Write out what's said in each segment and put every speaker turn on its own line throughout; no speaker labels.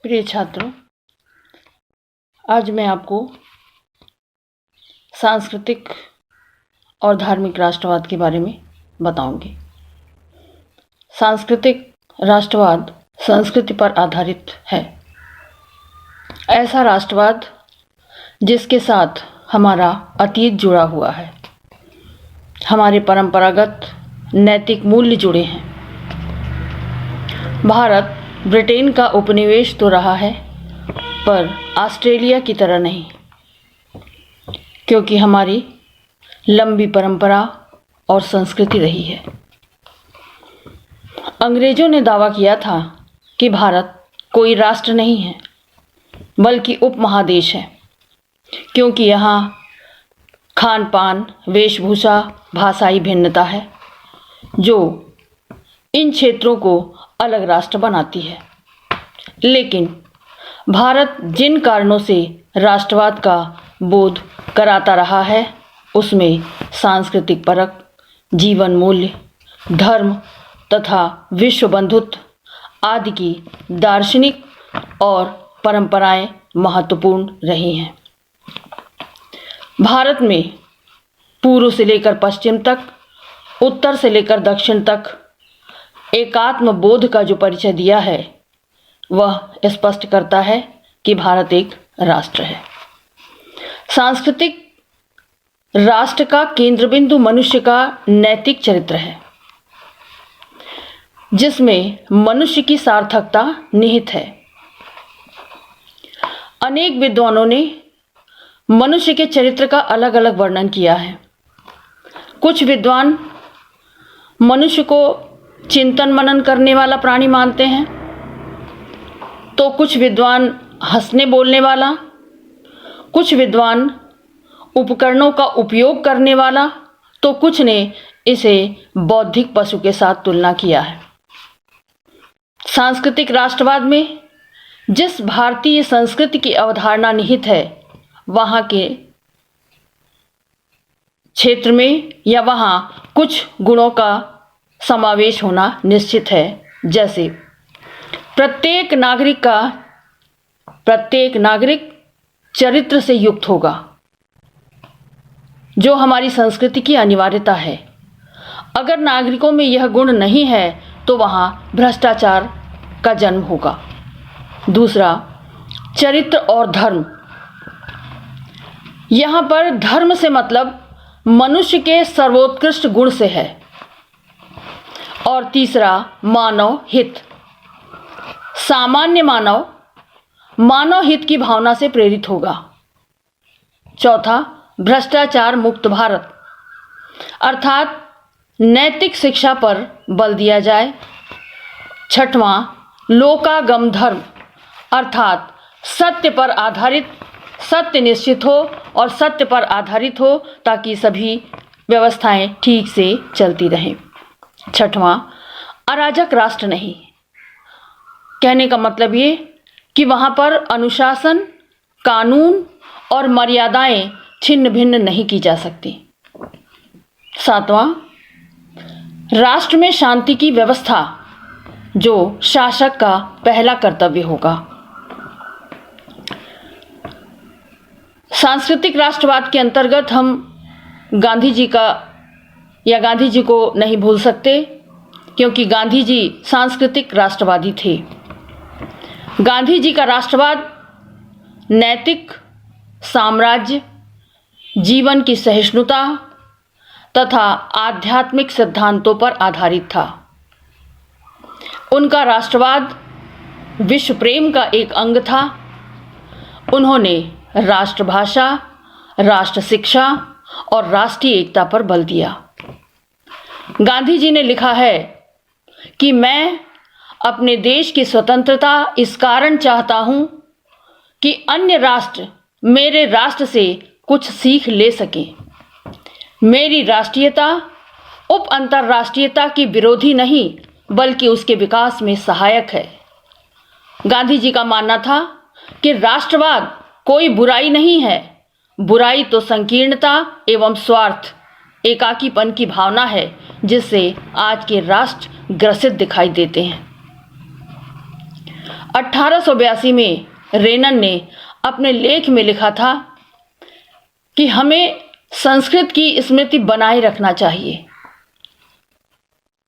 प्रिय छात्रों, आज मैं आपको सांस्कृतिक और धार्मिक राष्ट्रवाद के बारे में बताऊंगी। सांस्कृतिक राष्ट्रवाद संस्कृति पर आधारित है। ऐसा राष्ट्रवाद जिसके साथ हमारा अतीत जुड़ा हुआ है, हमारे परंपरागत नैतिक मूल्य जुड़े हैं। भारत ब्रिटेन का उपनिवेश तो रहा है, पर ऑस्ट्रेलिया की तरह नहीं, क्योंकि हमारी लंबी परंपरा और संस्कृति रही है। अंग्रेजों ने दावा किया था कि भारत कोई राष्ट्र नहीं है, बल्कि उपमहादेश है, क्योंकि यहाँ खान पान, वेशभूषा, भाषाई भिन्नता है, जो इन क्षेत्रों को अलग राष्ट्र बनाती है। लेकिन भारत जिन कारणों से राष्ट्रवाद का बोध कराता रहा है, उसमें सांस्कृतिक परख, जीवन मूल्य, धर्म तथा विश्व बंधुत्व आदि की दार्शनिक और परंपराएं महत्वपूर्ण रही हैं। भारत में पूर्व से लेकर पश्चिम तक, उत्तर से लेकर दक्षिण तक एकात्म बोध का जो परिचय दिया है, वह स्पष्ट करता है कि भारत एक राष्ट्र है। सांस्कृतिक राष्ट्र का केंद्र बिंदु मनुष्य का नैतिक चरित्र है, जिसमें मनुष्य की सार्थकता निहित है। अनेक विद्वानों ने मनुष्य के चरित्र का अलग अलग वर्णन किया है। कुछ विद्वान मनुष्य को चिंतन मनन करने वाला प्राणी मानते हैं, तो कुछ विद्वान हंसने बोलने वाला, कुछ विद्वान उपकरणों का उपयोग करने वाला, तो कुछ ने इसे बौद्धिक पशु के साथ तुलना किया है। सांस्कृतिक राष्ट्रवाद में जिस भारतीय संस्कृति की अवधारणा निहित है, वहाँ के क्षेत्र में या वहाँ कुछ गुणों का समावेश होना निश्चित है। जैसे प्रत्येक नागरिक चरित्र से युक्त होगा, जो हमारी संस्कृति की अनिवार्यता है। अगर नागरिकों में यह गुण नहीं है, तो वहाँ भ्रष्टाचार का जन्म होगा। दूसरा, चरित्र और धर्म। यहाँ पर धर्म से मतलब मनुष्य के सर्वोत्कृष्ट गुण से है। और तीसरा, मानव हित। सामान्य मानव हित की भावना से प्रेरित होगा। चौथा, भ्रष्टाचार मुक्त भारत, अर्थात नैतिक शिक्षा पर बल दिया जाए। छठवां, लोकागम धर्म, अर्थात सत्य निश्चित हो और सत्य पर आधारित हो, ताकि सभी व्यवस्थाएं ठीक से चलती रहें। छठवां, अराजक राष्ट्र नहीं। कहने का मतलब ये कि वहाँ पर अनुशासन, कानून और मर्यादाएं छिन्न भिन्न नहीं की जा सकती। सातवां, राष्ट्र में शांति की व्यवस्था, जो शासक का पहला कर्तव्य होगा। सांस्कृतिक राष्ट्रवाद के अंतर्गत हम गांधी जी को नहीं भूल सकते, क्योंकि गांधी जी सांस्कृतिक राष्ट्रवादी थे। गांधी जी का राष्ट्रवाद नैतिक, साम्राज्य, जीवन की सहिष्णुता तथा आध्यात्मिक सिद्धांतों पर आधारित था। उनका राष्ट्रवाद विश्व प्रेम का एक अंग था। उन्होंने राष्ट्रभाषा, राष्ट्र शिक्षा और राष्ट्रीय एकता पर बल दिया। गांधी जी ने लिखा है कि मैं अपने देश की स्वतंत्रता इस कारण चाहता हूं कि अन्य राष्ट्र मेरे राष्ट्र से कुछ सीख ले सकें। मेरी राष्ट्रीयता उप अंतर्राष्ट्रीयता की विरोधी नहीं, बल्कि उसके विकास में सहायक है। गांधी जी का मानना था कि राष्ट्रवाद कोई बुराई नहीं है। बुराई तो संकीर्णता एवं स्वार्थ, एकाकीपन की भावना है, जिससे आज के राष्ट्र ग्रसित दिखाई देते हैं। 1882 में रेनन ने अपने लेख में लिखा था कि हमें संस्कृत की स्मृति बनाए रखना चाहिए।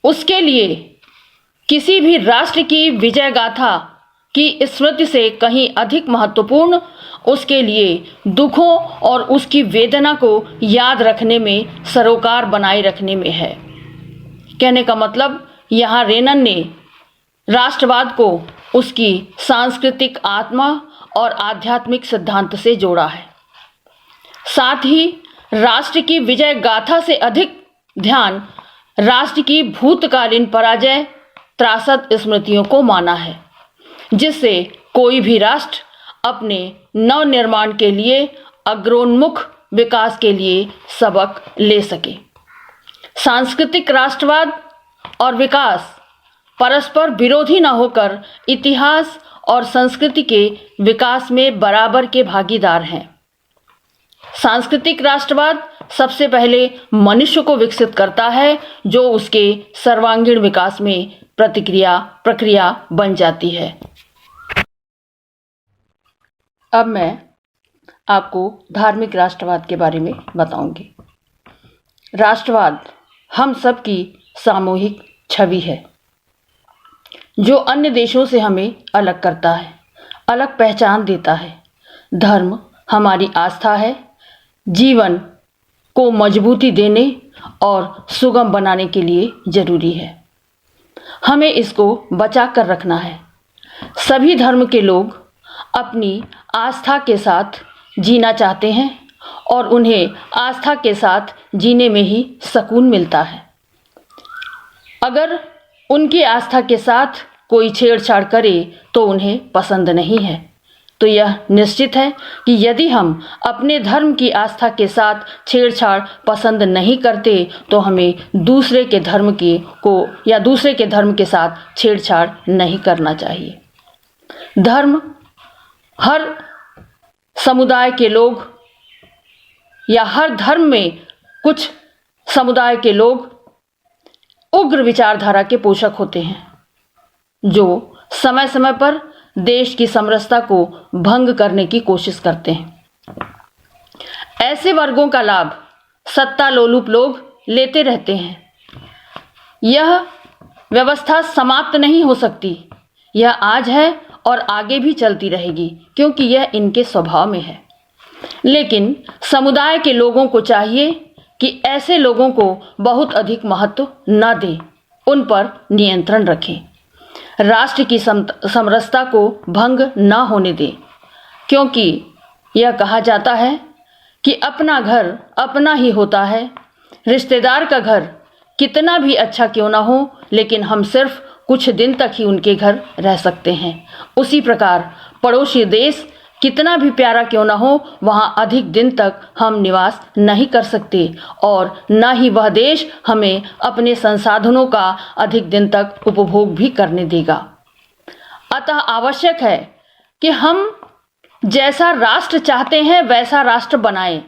उसके लिए किसी भी राष्ट्र की विजय गाथा की स्मृति से कहीं अधिक महत्वपूर्ण उसके लिए दुखों और उसकी वेदना को याद रखने में, सरोकार बनाए रखने में है। कहने का मतलब यहाँ रेनन ने राष्ट्रवाद को उसकी सांस्कृतिक आत्मा और आध्यात्मिक सिद्धांत से जोड़ा है। साथ ही राष्ट्र की विजय गाथा से अधिक ध्यान राष्ट्र की भूतकालीन पराजय त्रासद स्मृतियों को माना है, जिससे कोई भी राष्ट्र अपने नवनिर्माण के लिए, अग्रोन्मुख विकास के लिए सबक ले सके। सांस्कृतिक राष्ट्रवाद और विकास परस्पर विरोधी न होकर इतिहास और संस्कृति के विकास में बराबर के भागीदार हैं। सांस्कृतिक राष्ट्रवाद सबसे पहले मनुष्य को विकसित करता है, जो उसके सर्वांगीण विकास में प्रक्रिया बन जाती है। अब मैं आपको धार्मिक राष्ट्रवाद के बारे में बताऊंगी। राष्ट्रवाद हम सब की सामूहिक छवि है, जो अन्य देशों से हमें अलग करता है, अलग पहचान देता है। धर्म हमारी आस्था है, जीवन को मजबूती देने और सुगम बनाने के लिए जरूरी है। हमें इसको बचा कर रखना है। सभी धर्म के लोग अपनी आस्था के साथ जीना चाहते हैं और उन्हें आस्था के साथ जीने में ही सुकून मिलता है। अगर उनकी आस्था के साथ कोई छेड़छाड़ करे तो उन्हें पसंद नहीं है। तो यह निश्चित है कि यदि हम अपने धर्म की आस्था के साथ छेड़छाड़ पसंद नहीं करते तो हमें दूसरे के धर्म के साथ छेड़छाड़ नहीं करना चाहिए। धर्म हर समुदाय के लोग या हर धर्म में कुछ समुदाय के लोग उग्र विचारधारा के पोषक होते हैं, जो समय समय पर देश की समरसता को भंग करने की कोशिश करते हैं। ऐसे वर्गों का लाभ सत्ता लोलुप लोग लेते रहते हैं। यह व्यवस्था समाप्त नहीं हो सकती। यह आज है और आगे भी चलती रहेगी, क्योंकि यह इनके स्वभाव में है। लेकिन समुदाय के लोगों को चाहिए कि ऐसे लोगों को बहुत अधिक महत्व न दें, उन पर नियंत्रण रखें, राष्ट्र की समरसता को भंग न होने दें, क्योंकि यह कहा जाता है कि अपना घर अपना ही होता है। रिश्तेदार का घर कितना भी अच्छा क्यों ना हो, लेकिन हम सिर्फ कुछ दिन तक ही उनके घर रह सकते हैं। उसी प्रकार पड़ोसी देश कितना भी प्यारा क्यों ना हो, वहाँ अधिक दिन तक हम निवास नहीं कर सकते और न ही वह देश हमें अपने संसाधनों का अधिक दिन तक उपभोग भी करने देगा। अतः आवश्यक है कि हम जैसा राष्ट्र चाहते हैं वैसा राष्ट्र बनाएं,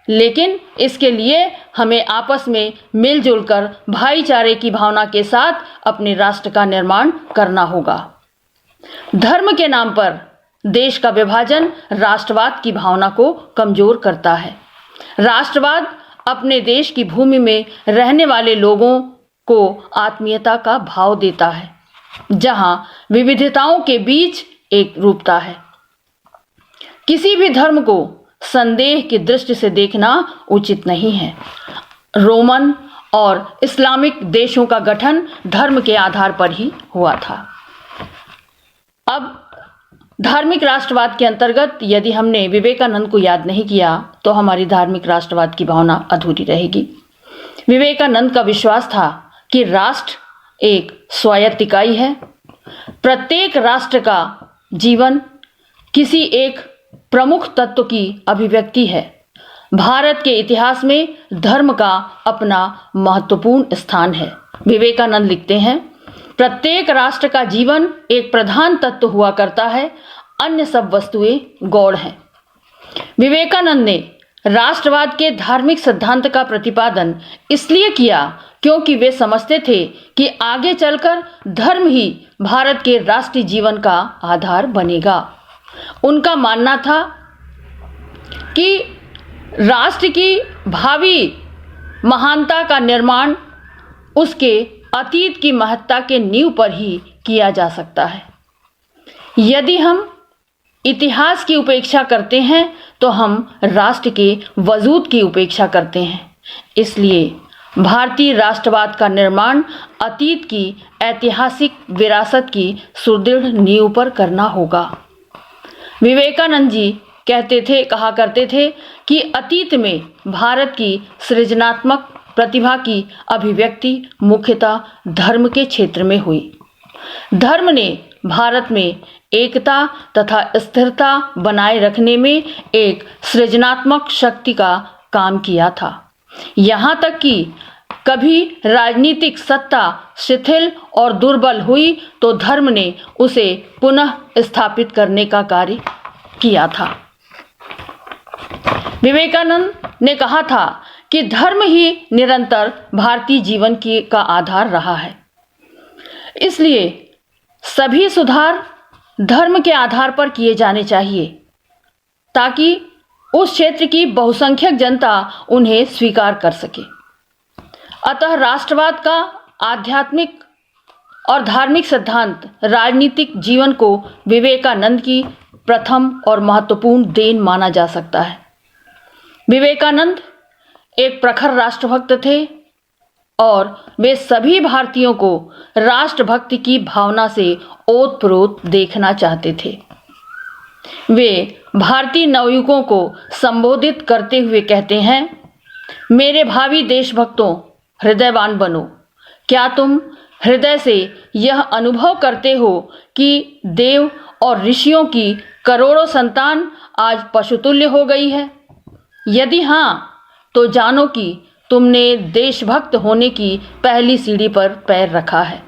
लेकिन इसके लिए हमें आपस में मिलजुल कर भाईचारे की भावना के साथ अपने राष्ट्र का निर्माण करना होगा। धर्म के नाम पर देश का विभाजन राष्ट्रवाद की भावना को कमजोर करता है। राष्ट्रवाद अपने देश की भूमि में रहने वाले लोगों को आत्मीयता का भाव देता है, जहां विविधताओं के बीच एक रूपता है। किसी भी धर्म को संदेह की दृष्टि से देखना उचित नहीं है। रोमन और इस्लामिक देशों का गठन धर्म के आधार पर ही हुआ था। अब धार्मिक राष्ट्रवाद के अंतर्गत यदि हमने विवेकानंद को याद नहीं किया तो हमारी धार्मिक राष्ट्रवाद की भावना अधूरी रहेगी। विवेकानंद का विश्वास था कि राष्ट्र एक स्वायत्त इकाई है। प्रत्येक राष्ट्र का जीवन किसी एक प्रमुख तत्व की अभिव्यक्ति है। भारत के इतिहास में धर्म का अपना महत्वपूर्ण स्थान है। विवेकानंद लिखते हैं, प्रत्येक राष्ट्र का जीवन एक प्रधान तत्व हुआ करता है, अन्य सब वस्तुएं गौण हैं। विवेकानंद ने राष्ट्रवाद के धार्मिक सिद्धांत का प्रतिपादन इसलिए किया क्योंकि वे समझते थे कि आगे चलकर धर्म ही भारत के राष्ट्रीय जीवन का आधार बनेगा। उनका मानना था कि राष्ट्र की भावी महानता का निर्माण उसके अतीत की महत्ता के नींव पर ही किया जा सकता है। यदि हम इतिहास की उपेक्षा करते हैं तो हम राष्ट्र के वजूद की उपेक्षा करते हैं। इसलिए भारतीय राष्ट्रवाद का निर्माण अतीत की ऐतिहासिक विरासत की सुदृढ़ नींव पर करना होगा। विवेकानंद जी कहा करते थे कि अतीत में भारत की सृजनात्मक प्रतिभा की अभिव्यक्ति मुख्यतः धर्म के क्षेत्र में हुई। धर्म ने भारत में एकता तथा स्थिरता बनाए रखने में एक सृजनात्मक शक्ति का काम किया था। यहाँ तक कि कभी राजनीतिक सत्ता शिथिल और दुर्बल हुई तो धर्म ने उसे पुनः स्थापित करने का कार्य किया था। विवेकानंद ने कहा था कि धर्म ही निरंतर भारतीय जीवन का आधार रहा है। इसलिए सभी सुधार धर्म के आधार पर किए जाने चाहिए ताकि उस क्षेत्र की बहुसंख्यक जनता उन्हें स्वीकार कर सके। अतः राष्ट्रवाद का आध्यात्मिक और धार्मिक सिद्धांत राजनीतिक जीवन को विवेकानंद की प्रथम और महत्वपूर्ण देन माना जा सकता है। विवेकानंद एक प्रखर राष्ट्रभक्त थे और वे सभी भारतीयों को राष्ट्रभक्ति की भावना से ओतप्रोत देखना चाहते थे। वे भारतीय नवयुगों को संबोधित करते हुए कहते हैं, मेरे भावी देशभक्तों, हृदयवान बनो। क्या तुम हृदय से यह अनुभव करते हो कि देव और ऋषियों की करोड़ों संतान आज पशुतुल्य हो गई है? यदि हाँ, तो जानो कि तुमने देशभक्त होने की पहली सीढ़ी पर पैर रखा है।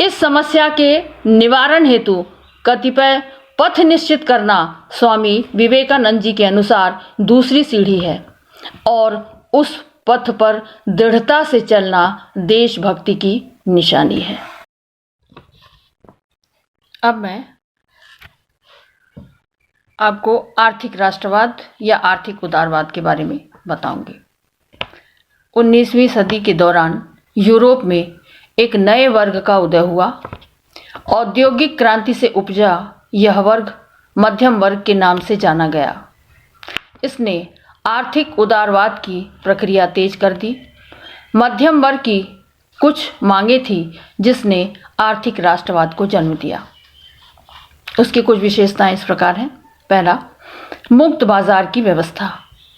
इस समस्या के निवारण हेतु कतिपय पथ निश्चित करना स्वामी विवेकानंद जी के अनुसार दूसरी सीढ़ी है और उस पथ पर दृढ़ता से चलना देशभक्ति की निशानी है। अब मैं आपको आर्थिक राष्ट्रवाद या आर्थिक उदारवाद के बारे में बताऊंगी। 19वीं सदी के दौरान यूरोप में एक नए वर्ग का उदय हुआ। औद्योगिक क्रांति से उपजा यह वर्ग मध्यम वर्ग के नाम से जाना गया। इसने आर्थिक उदारवाद की प्रक्रिया तेज कर दी। मध्यम वर्ग की कुछ मांगें थी जिसने आर्थिक राष्ट्रवाद को जन्म दिया। उसकी कुछ विशेषताएं इस प्रकार हैं। पहला, मुक्त बाजार की व्यवस्था,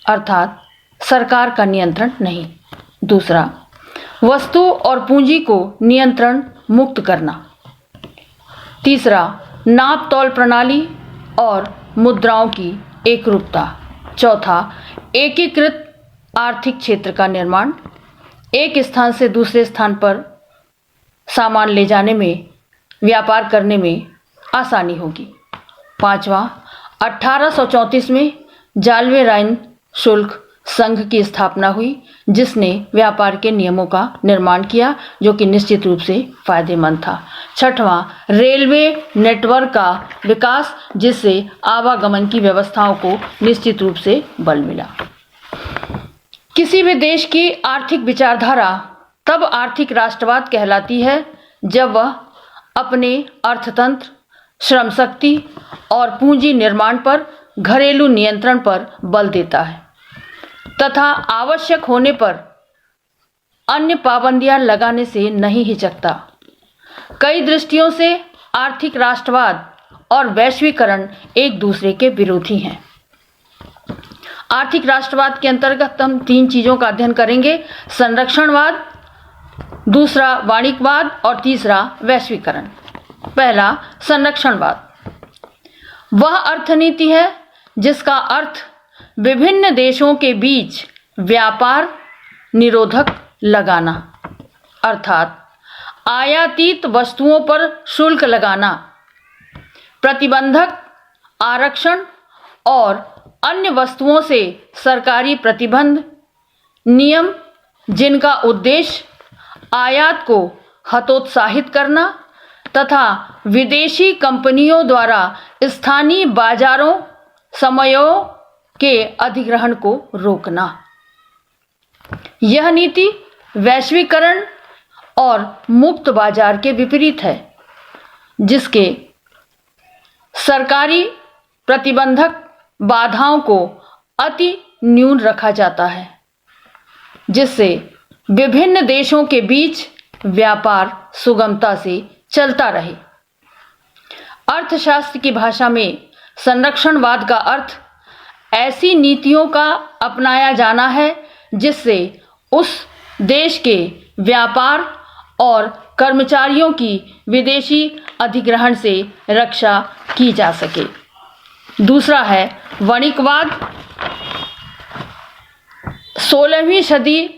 अर्थात सरकार का नियंत्रण नहीं। दूसरा, वस्तु और पूंजी को नियंत्रण मुक्त करना। तीसरा, नाप तौल प्रणाली और मुद्राओं की एकरूपता। चौथा, एकीकृत आर्थिक क्षेत्र का निर्माण, एक स्थान से दूसरे स्थान पर सामान ले जाने में, व्यापार करने में आसानी होगी। पांचवा, 1834 में जाल्वे राइन शुल्क संघ की स्थापना हुई जिसने व्यापार के नियमों का निर्माण किया जो कि निश्चित रूप से फायदेमंद था। छठवां, रेलवे नेटवर्क का विकास जिससे आवागमन की व्यवस्थाओं को निश्चित रूप से बल मिला। किसी भी देश की आर्थिक विचारधारा तब आर्थिक राष्ट्रवाद कहलाती है जब वह अपने अर्थतंत्र, श्रम शक्ति और पूंजी निर्माण पर घरेलू नियंत्रण पर बल देता है तथा आवश्यक होने पर अन्य पाबंदियां लगाने से नहीं हिचकता। कई दृष्टियों से आर्थिक राष्ट्रवाद और वैश्वीकरण एक दूसरे के विरोधी हैं। आर्थिक राष्ट्रवाद के अंतर्गत हम 3 चीजों का अध्ययन करेंगे: संरक्षणवाद, दूसरा वाणिज्यवाद और तीसरा वैश्वीकरण। पहला, संरक्षणवाद। वह अर्थनीति है जिसका अर्थ विभिन्न देशों के बीच व्यापार निरोधक लगाना, अर्थात आयातित वस्तुओं पर शुल्क लगाना, प्रतिबंधक आरक्षण और अन्य वस्तुओं से सरकारी प्रतिबंध, नियम जिनका उद्देश्य आयात को हतोत्साहित करना तथा विदेशी कंपनियों द्वारा स्थानीय बाजारों समयों के अधिग्रहण को रोकना। यह नीति वैश्वीकरण और मुक्त बाजार के विपरीत है, जिसके सरकारी प्रतिबंधक बाधाओं को अति न्यून रखा जाता है, जिससे विभिन्न देशों के बीच व्यापार सुगमता से चलता रहे। अर्थशास्त्र की भाषा में संरक्षणवाद का अर्थ ऐसी नीतियों का अपनाया जाना है जिससे उस देश के व्यापार और कर्मचारियों की विदेशी अधिग्रहण से रक्षा की जा सके। दूसरा है वणिकवाद। 16वीं सदी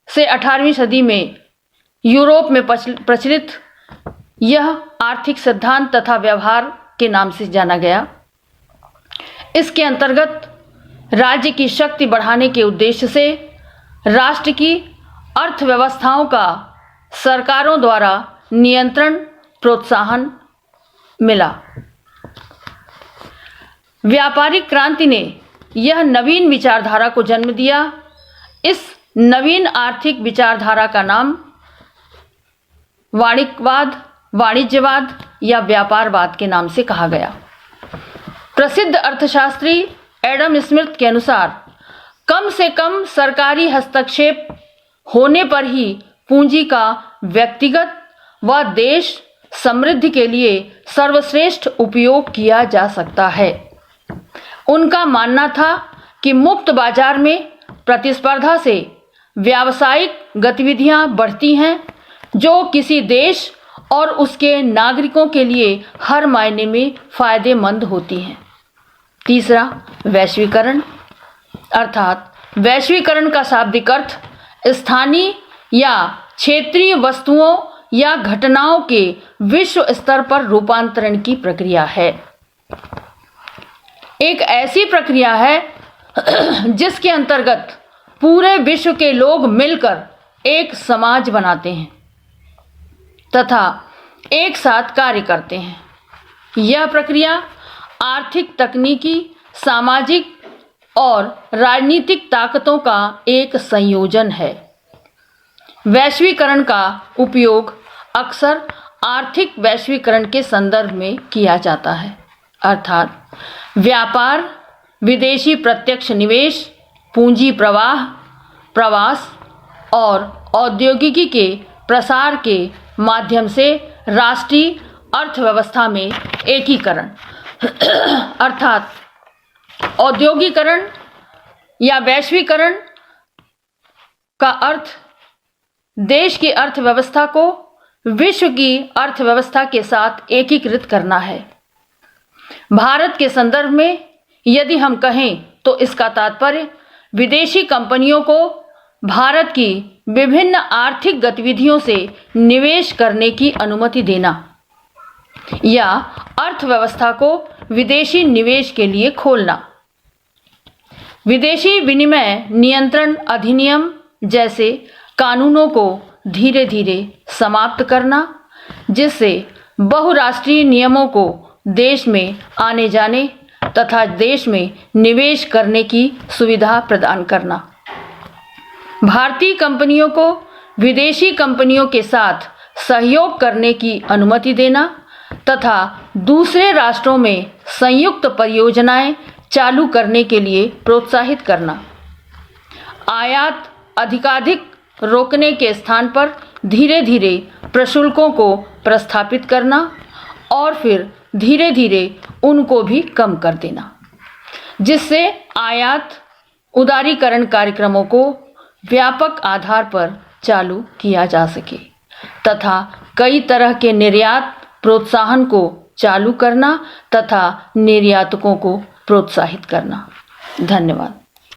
से 18वीं सदी में यूरोप में प्रचलित यह आर्थिक सिद्धांत तथा व्यवहार के नाम से जाना गया। इसके अंतर्गत राज्य की शक्ति बढ़ाने के उद्देश्य से राष्ट्र की अर्थव्यवस्थाओं का सरकारों द्वारा नियंत्रण प्रोत्साहन मिला। व्यापारिक क्रांति ने यह नवीन विचारधारा को जन्म दिया। इस नवीन आर्थिक विचारधारा का नाम वाणिज्यवाद, वाणिज्यवाद या व्यापारवाद के नाम से कहा गया। प्रसिद्ध अर्थशास्त्री एडम स्मिथ के अनुसार कम से कम सरकारी हस्तक्षेप होने पर ही पूंजी का व्यक्तिगत व देश समृद्धि के लिए सर्वश्रेष्ठ उपयोग किया जा सकता है। उनका मानना था कि मुक्त बाजार में प्रतिस्पर्धा से व्यावसायिक गतिविधियां बढ़ती हैं, जो किसी देश और उसके नागरिकों के लिए हर मायने में फायदेमंद होती हैं। तीसरा, वैश्वीकरण। अर्थात वैश्वीकरण का शाब्दिक अर्थ स्थानीय या क्षेत्रीय वस्तुओं या घटनाओं के विश्व स्तर पर रूपांतरण की प्रक्रिया है। एक ऐसी प्रक्रिया है जिसके अंतर्गत पूरे विश्व के लोग मिलकर एक समाज बनाते हैं तथा एक साथ कार्य करते हैं। यह प्रक्रिया आर्थिक, तकनीकी, सामाजिक और राजनीतिक ताकतों का एक संयोजन है। वैश्वीकरण का उपयोग अक्सर आर्थिक वैश्वीकरण के संदर्भ में किया जाता है, अर्थात व्यापार, विदेशी प्रत्यक्ष निवेश, पूंजी प्रवाह, प्रवास और औद्योगिकी के प्रसार के माध्यम से राष्ट्रीय अर्थव्यवस्था में एकीकरण। अर्थात औद्योगिकरण या वैश्वीकरण का अर्थ देश की अर्थव्यवस्था को विश्व की अर्थव्यवस्था के साथ एकीकृत करना है। भारत के संदर्भ में यदि हम कहें तो इसका तात्पर्य विदेशी कंपनियों को भारत की विभिन्न आर्थिक गतिविधियों से निवेश करने की अनुमति देना या अर्थव्यवस्था को विदेशी निवेश के लिए खोलना। विदेशी विनिमय नियंत्रण अधिनियम जैसे कानूनों को धीरे धीरे समाप्त करना, जिससे बहुराष्ट्रीय नियमों को देश में आने जाने तथा देश में निवेश करने की सुविधा प्रदान करना। भारतीय कंपनियों को विदेशी कंपनियों के साथ सहयोग करने की अनुमति देना तथा दूसरे राष्ट्रों में संयुक्त परियोजनाएं चालू करने के लिए प्रोत्साहित करना। आयात अधिकाधिक रोकने के स्थान पर धीरे धीरे प्रशुल्कों को प्रस्थापित करना और फिर धीरे धीरे उनको भी कम कर देना, जिससे आयात उदारीकरण कार्यक्रमों को व्यापक आधार पर चालू किया जा सके तथा कई तरह के निर्यात प्रोत्साहन को चालू करना तथा निर्यातकों को प्रोत्साहित करना। धन्यवाद।